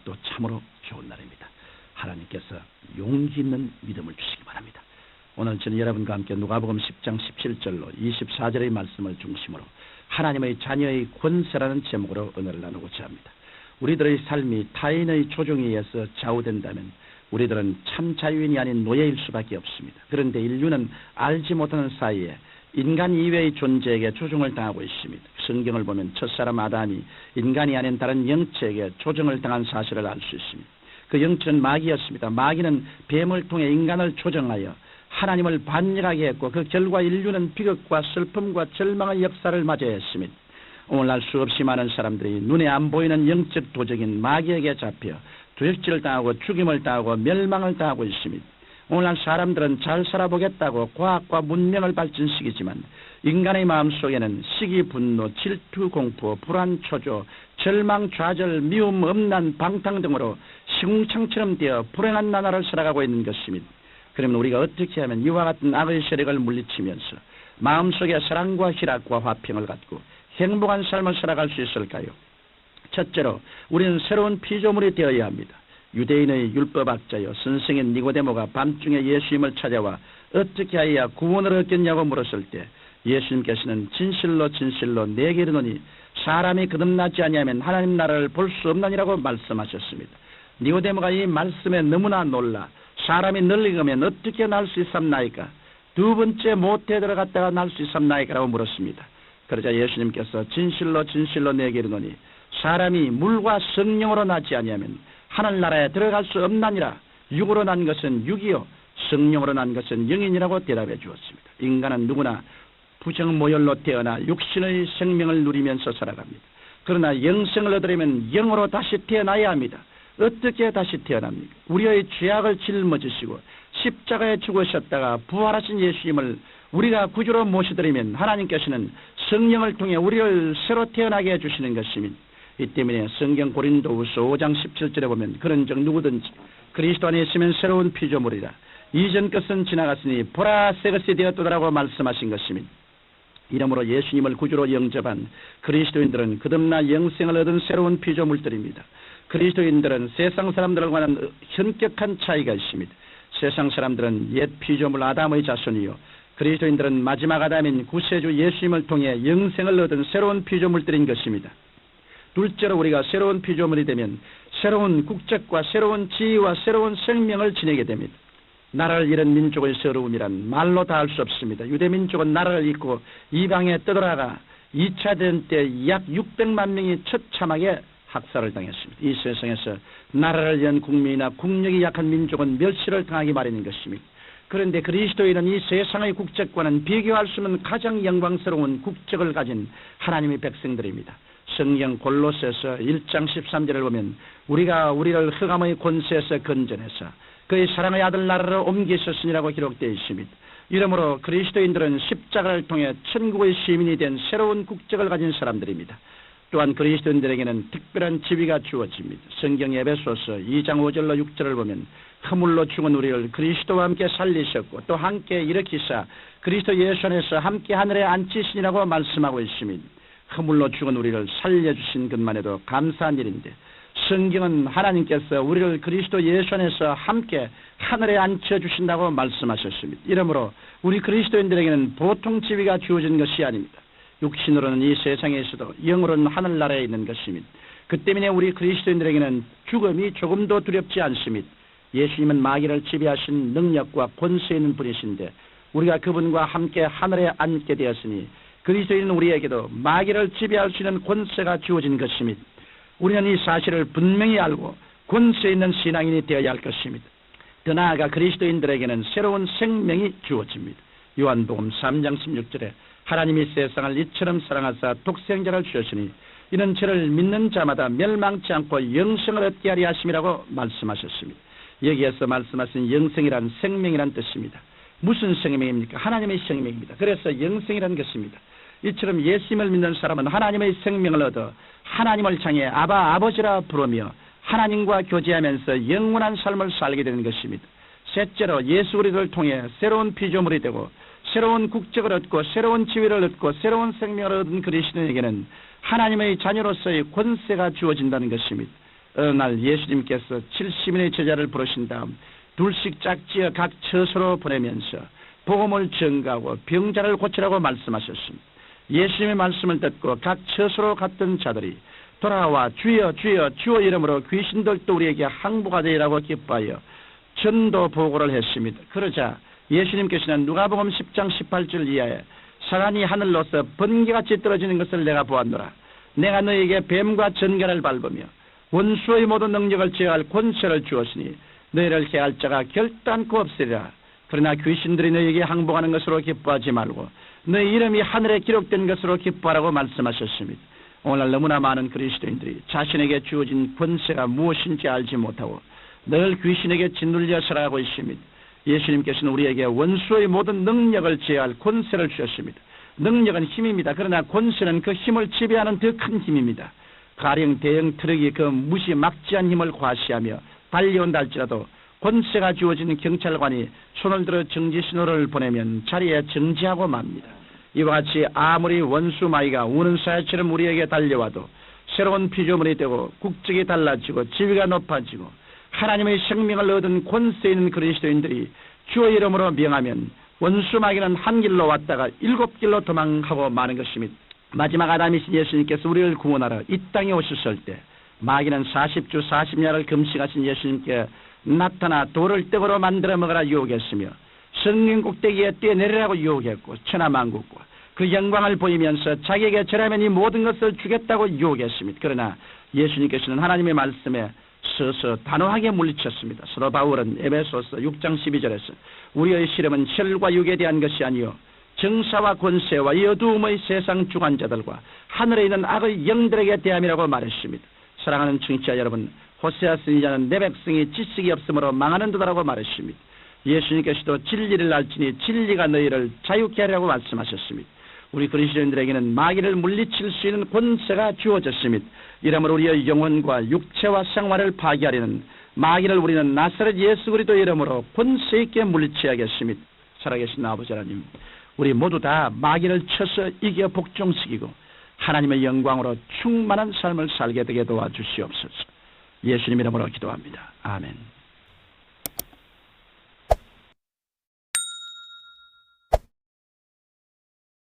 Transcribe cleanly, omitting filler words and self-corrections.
또 참으로 좋은 날입니다. 하나님께서 용기 있는 믿음을 주시기 바랍니다. 오늘 저는 여러분과 함께 누가복음 10장 17절로 24절의 말씀을 중심으로 하나님의 자녀의 권세라는 제목으로 은혜를 나누고자 합니다. 우리들의 삶이 타인의 조종에 의해서 좌우된다면 우리들은 참 자유인이 아닌 노예일 수밖에 없습니다. 그런데 인류는 알지 못하는 사이에 인간 이외의 존재에게 조종을 당하고 있습니다. 성경을 보면 첫사람 아담이 인간이 아닌 다른 영체에게 조종을 당한 사실을 알 수 있습니다. 그 영체는 마귀였습니다. 마귀는 뱀을 통해 인간을 조종하여 하나님을 반역하게 했고 그 결과 인류는 비극과 슬픔과 절망의 역사를 맞이해야 했습니다. 오늘날 수없이 많은 사람들이 눈에 안 보이는 영적 도적인 마귀에게 잡혀 도적질을 당하고 죽임을 당하고 멸망을 당하고 있습니다. 오늘날 사람들은 잘 살아보겠다고 과학과 문명을 발전시키지만 인간의 마음속에는 시기, 분노, 질투, 공포, 불안, 초조, 절망, 좌절, 미움, 음란, 방탕 등으로 시궁창처럼 되어 불행한 나날을 살아가고 있는 것입니다. 그러면 우리가 어떻게 하면 이와 같은 악의 세력을 물리치면서 마음속에 사랑과 희락과 화평을 갖고 행복한 삶을 살아갈 수 있을까요? 첫째로 우리는 새로운 피조물이 되어야 합니다. 유대인의 율법학자여 선생인 니고데모가 밤중에 예수님을 찾아와 어떻게 하여야 구원을 얻겠냐고 물었을 때 예수님께서는 진실로 진실로 내게 이르노니 사람이 거듭나지 아니하면 하나님 나라를 볼 수 없느니라고 말씀하셨습니다. 니고데모가 이 말씀에 너무나 놀라 사람이 늙으면 어떻게 날 수 있삼나이까? 두 번째 모태에 들어갔다가 날 수 있삼나이까? 라고 물었습니다. 그러자 예수님께서 진실로 진실로 내게 이르노니 사람이 물과 성령으로 나지 아니하면 하늘나라에 들어갈 수 없나니라. 육으로 난 것은 육이요 성령으로 난 것은 영이니라고 대답해 주었습니다. 인간은 누구나 부정모혈로 태어나 육신의 생명을 누리면서 살아갑니다. 그러나 영생을 얻으려면 영으로 다시 태어나야 합니다. 어떻게 다시 태어납니까? 우리의 죄악을 짊어지시고 십자가에 죽으셨다가 부활하신 예수님을 우리가 구주로 모시드리면 하나님께서는 성령을 통해 우리를 새로 태어나게 해주시는 것입니다. 이 때문에 성경 고린도후서 5장 17절에 보면 그런즉 누구든지 그리스도 안에 있으면 새로운 피조물이라 이전 것은 지나갔으니 보라 새 것이 되었도다라고 말씀하신 것입니다. 이러므로 예수님을 구주로 영접한 그리스도인들은 거듭나 영생을 얻은 새로운 피조물들입니다. 그리스도인들은 세상 사람들과 관한 현격한 차이가 있습니다. 세상 사람들은 옛 피조물 아담의 자손이요 그리스도인들은 마지막 아담인 구세주 예수님을 통해 영생을 얻은 새로운 피조물들인 것입니다. 둘째로 우리가 새로운 피조물이 되면 새로운 국적과 새로운 지위와 새로운 생명을 지니게 됩니다. 나라를 잃은 민족의 서러움이란 말로 다 할 수 없습니다. 유대민족은 나라를 잃고 이방에 떠돌아가 2차 대전 때 약 600만 명이 처참하게 학살을 당했습니다. 이 세상에서 나라를 위한 국민이나 국력이 약한 민족은 멸시를 당하기 마련인 것입니다. 그런데 그리스도인은 이 세상의 국적과는 비교할 수 없는 가장 영광스러운 국적을 가진 하나님의 백성들입니다. 성경 골로새서 1장 13절을 보면 우리가 우리를 흑암의 권세에서 건져내서 그의 사랑의 아들 나라로 옮기셨으니라고 기록되어 있습니다. 이러므로 그리스도인들은 십자가를 통해 천국의 시민이 된 새로운 국적을 가진 사람들입니다. 또한 그리스도인들에게는 특별한 지위가 주어집니다. 성경 에베소서 2장 5절로 6절을 보면 허물로 죽은 우리를 그리스도와 함께 살리셨고 또 함께 일으키사 그리스도 예수 안에서 함께 하늘에 앉히시니라고 말씀하고 있습니다. 허물로 죽은 우리를 살려주신 것만 해도 감사한 일인데 성경은 하나님께서 우리를 그리스도 예수 안에서 함께 하늘에 앉혀주신다고 말씀하셨습니다. 이러므로 우리 그리스도인들에게는 보통 지위가 주어진 것이 아닙니다. 육신으로는 이 세상에 있어도 영으로는 하늘나라에 있는 것입니다. 그 때문에 우리 그리스도인들에게는 죽음이 조금도 두렵지 않습니다. 예수님은 마귀를 지배하신 능력과 권세 있는 분이신데 우리가 그분과 함께 하늘에 앉게 되었으니 그리스도인은 우리에게도 마귀를 지배할 수 있는 권세가 주어진 것입니다. 우리는 이 사실을 분명히 알고 권세 있는 신앙인이 되어야 할 것입니다. 더 나아가 그리스도인들에게는 새로운 생명이 주어집니다. 요한복음 3장 16절에 하나님이 세상을 이처럼 사랑하사 독생자를 주셨으니 이는 저를 믿는 자마다 멸망치 않고 영생을 얻게 하려 하심이라고 말씀하셨습니다. 여기에서 말씀하신 영생이란 생명이란 뜻입니다. 무슨 생명입니까? 하나님의 생명입니다. 그래서 영생이라는 것입니다. 이처럼 예수님을 믿는 사람은 하나님의 생명을 얻어 하나님을 향해 아바 아버지라 부르며 하나님과 교제하면서 영원한 삶을 살게 되는 것입니다. 셋째로 예수 그리스도를 통해 새로운 피조물이 되고 새로운 국적을 얻고 새로운 지위를 얻고 새로운 생명을 얻은 그리스도인에게는 하나님의 자녀로서의 권세가 주어진다는 것입니다. 어느 날 예수님께서 70인의 제자를 부르신 다음 둘씩 짝지어 각 처소로 보내면서 복음을 전가하고 병자를 고치라고 말씀하셨습니다. 예수님의 말씀을 듣고 각 처소로 갔던 자들이 돌아와 주여 주여 주의 이름으로 귀신들도 우리에게 항복하 되리라고 기뻐하여 전도 보고를 했습니다. 그러자 예수님께서는 누가복음 10장 18절 이하에 사단이 하늘로서 번개같이 떨어지는 것을 내가 보았노라. 내가 너에게 뱀과 전갈을 밟으며 원수의 모든 능력을 제어할 권세를 주었으니 너희를 해할 자가 결단코 없으리라. 그러나 귀신들이 너희에게 항복하는 것으로 기뻐하지 말고 너희 이름이 하늘에 기록된 것으로 기뻐하라고 말씀하셨습니다. 오늘 너무나 많은 그리스도인들이 자신에게 주어진 권세가 무엇인지 알지 못하고 늘 귀신에게 짓눌려 살아가고 있습니다. 예수님께서는 우리에게 원수의 모든 능력을 제어할 권세를 주셨습니다. 능력은 힘입니다. 그러나 권세는 그 힘을 지배하는 더 큰 힘입니다. 가령 대형 트럭이 그 무시막지한 힘을 과시하며 달려온다 할지라도 권세가 주어진 경찰관이 손을 들어 정지 신호를 보내면 자리에 정지하고 맙니다. 이와 같이 아무리 원수 마귀가 우는 사야처럼 우리에게 달려와도 새로운 피조물이 되고 국적이 달라지고 지위가 높아지고 하나님의 생명을 얻은 권세 있는 그리스도인들이 주의 이름으로 명하면 원수 마귀는 한 길로 왔다가 7길로 도망하고 마는 것입니다. 마지막 아담이신 예수님께서 우리를 구원하러 이 땅에 오셨을 때 마귀는 40주 40야를 금식하신 예수님께 나타나 돌을 떡으로 만들어 먹으라 유혹했으며 성령 꼭대기에 뛰어내리라고 유혹했고 천하만국과 그 영광을 보이면서 자기에게 절하면 이 모든 것을 주겠다고 유혹했습니다. 그러나 예수님께서는 하나님의 말씀에 서서 단호하게 물리쳤습니다. 사도 바울은 에베소서 6장 12절에서 우리의 시름은 혈과 육에 대한 것이 아니요 정사와 권세와 이 어두움의 세상 주관자들과 하늘에 있는 악의 영들에게 대함이라고 말했습니다. 사랑하는 청취자 여러분, 호세아 선지자는 내 백성이 지식이 없으므로 망하는 듯하라고 말했습니다. 예수님께서도 진리를 알지니 진리가 너희를 자유케 하리라고 말씀하셨습니다. 우리 그리스도인들에게는 마귀를 물리칠 수 있는 권세가 주어졌습니다. 이러므로 우리의 영혼과 육체와 생활을 파괴하려는 마귀를 우리는 나사렛 예수 그리스도 이름으로 권세 있게 물리쳐야겠습니다. 살아계신 아버지 하나님, 우리 모두 다 마귀를 쳐서 이겨 복종시키고 하나님의 영광으로 충만한 삶을 살게 되게 도와주시옵소서. 예수님 이름으로 기도합니다. 아멘.